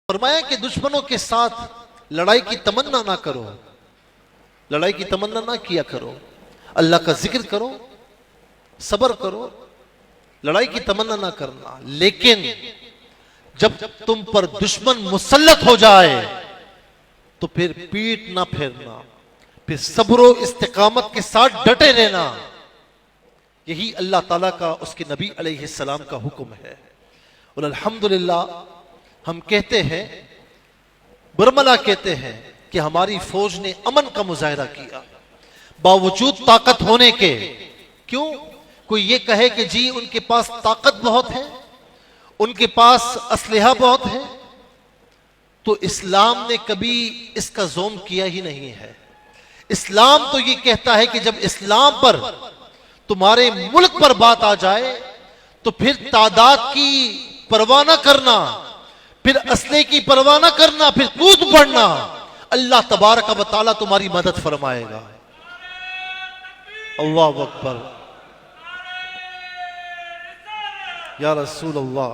فرمایا کہ دشمنوں کے ساتھ لڑائی کی تمنا نہ کرو، لڑائی کی تمنا نہ کیا کرو، اللہ کا ذکر کرو، صبر کرو، لڑائی کی تمنا نہ کرنا۔ لیکن جب تم پر دشمن مسلط ہو جائے تو پھر پیٹ نہ پھیرنا، پھر صبر و استقامت کے ساتھ ڈٹے رہنا۔ یہی اللہ تعالیٰ کا، اس کے نبی علیہ السلام کا حکم ہے۔ اور الحمدللہ ہم کہتے ہیں، برملا کہتے ہیں کہ ہماری فوج نے امن کا مظاہرہ کیا باوجود طاقت ہونے کے۔ کیوں؟ کوئی یہ کہے کہ جی ان کے پاس طاقت بہت ہے، ان کے پاس اسلحہ بہت ہے، تو اسلام نے کبھی اس کا زوم کیا ہی نہیں ہے۔ اسلام تو یہ کہتا ہے کہ جب اسلام پر، تمہارے ملک پر بات آ جائے تو پھر تعداد کی پرواہ نہ کرنا، پھر اسلحے کی پرواہ نہ کرنا، پھر کود پڑنا، اللہ تبارک و تعالیٰ تمہاری مدد فرمائے گا۔ اللہ اکبر، یا رسول اللہ۔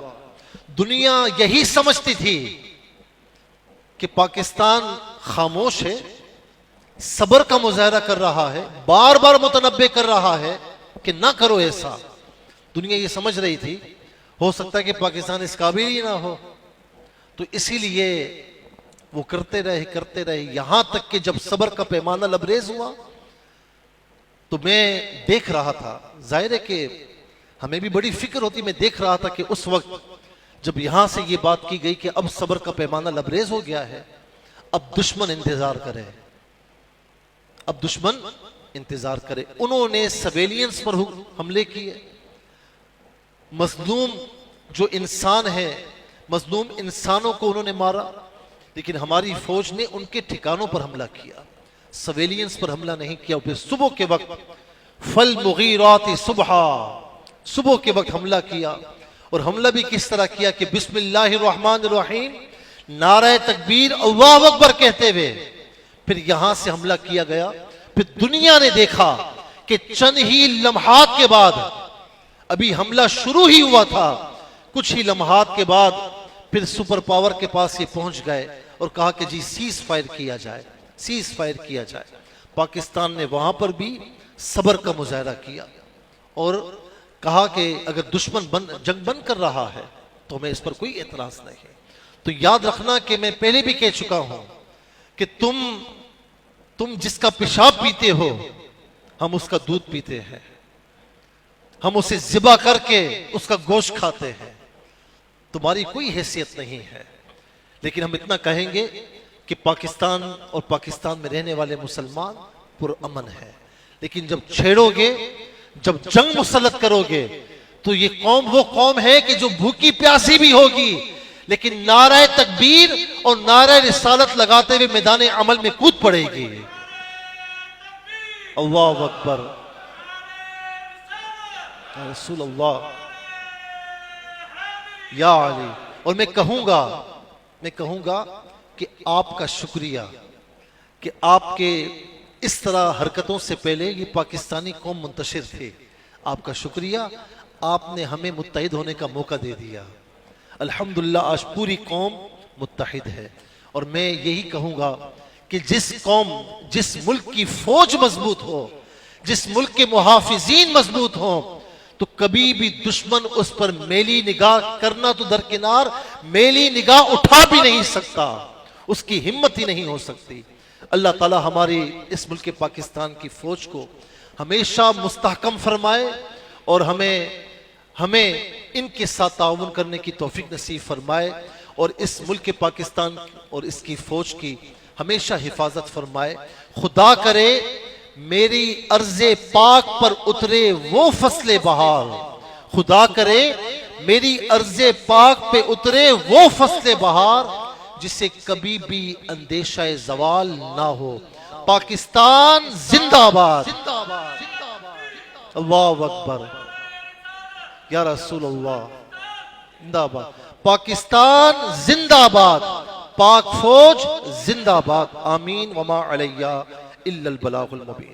دنیا یہی سمجھتی تھی کہ پاکستان خاموش ہے، صبر کا مظاہرہ کر رہا ہے، بار بار متنبہ کر رہا ہے کہ نہ کرو ایسا۔ دنیا یہ سمجھ رہی تھی ہو سکتا ہے کہ پاکستان اس قابل ہی نہ ہو، تو اسی لیے وہ کرتے رہے یہاں تک کہ جب صبر کا پیمانہ لبریز ہوا تو میں دیکھ رہا تھا، ظاہر ہے کہ ہمیں بھی بڑی فکر ہوتی، میں دیکھ رہا تھا کہ اس وقت جب یہاں سے یہ بات کی گئی کہ اب صبر کا پیمانہ لبریز ہو گیا ہے، اب دشمن انتظار کرے، اب دشمن انتظار کرے۔ انہوں نے سویلینس پر حملے کیے، مظلوم جو انسان ہے، مظلوم انسانوں کو انہوں نے مارا، لیکن ہماری فوج نے ان کے ٹھکانوں پر حملہ کیا، سویلینس پر حملہ نہیں کیا۔ پھر صبح کے وقت فالمغیرات صبحا، صبح کے وقت حملہ کیا، اور حملہ بھی کس طرح کیا کہ بسم اللہ الرحمن الرحیم، نعرہ تکبیر، اللہ اکبر کہتے ہوئے پھر یہاں سے حملہ کیا گیا۔ پھر دنیا نے دیکھا کہ چند ہی لمحات کے بعد، ابھی حملہ شروع ہی ہوا تھا، کچھ ہی لمحات کے بعد پھر سپر پاور کے پاس یہ پہنچ گئے اور کہا کہ جی سیز فائر کیا جائے، سیز فائر کیا جائے۔ پاکستان نے وہاں پر بھی صبر کا مظاہرہ کیا اور کہا کہ اگر دشمن جنگ بند کر رہا ہے تو ہمیں اس پر کوئی اعتراض نہیں ہے۔ تو یاد رکھنا کہ میں پہلے بھی کہہ چکا ہوں کہ تم جس کا پیشاب پیتے ہو، ہم اس کا دودھ پیتے ہیں، ہم اسے ذبح کر کے اس کا گوشت کھاتے ہیں، تمہاری کوئی حیثیت نہیں ہے۔ لیکن ہم اتنا کہیں گے کہ پاکستان اور پاکستان میں رہنے والے مسلمان پرامن ہے، لیکن جب چھیڑو گے، جب جنگ مسلط کرو گے تو یہ قوم وہ قوم ہے کہ جو بھوکی پیاسی بھی ہوگی لیکن نعرہ تکبیر اور نعرہ رسالت لگاتے ہوئے میدان عمل میں کود پڑے گی۔ اللہ اکبر، یا رسول اللہ، یا علی۔ اور میں کہوں گا کہ آپ کا شکریہ کہ آپ کے اس طرح حرکتوں سے پہلے یہ پاکستانی قوم منتشر تھے، آپ کا شکریہ، آپ نے ہمیں متحد ہونے کا موقع دے دیا۔ الحمدللہ آج پوری قوم متحد ہے، اور میں یہی کہوں گا کہ جس ملک کی فوج مضبوط ہو، جس ملک کے محافظین مضبوط ہوں، تو کبھی بھی دشمن اس پر میلی نگاہ کرنا تو درکنار، میلی نگاہ اٹھا بھی نہیں سکتا، اس کی ہمت ہی نہیں ہو سکتی۔ اللہ تعالی ہماری اس ملک پاکستان کی فوج کو ہمیشہ مستحکم فرمائے اور ہمیں ان کے ساتھ تعاون کرنے کی توفیق نصیب فرمائے، اور اس ملک پاکستان اور اس کی فوج کی ہمیشہ حفاظت فرمائے۔ خدا کرے میری ارض پاک پر اترے وہ فصل بہار، خدا کرے میری ارض پاک پہ اترے وہ فصل بہار جسے کبھی بھی اندیشہ زوال نہ ہو۔ پاکستان زندہ باد، اللہ اکبر، یا رسول اللہ، زندہ باد، پاکستان زندہ باد، پاک فوج زندہ باد، آمین، وما علیہ الا البلاغ المبین۔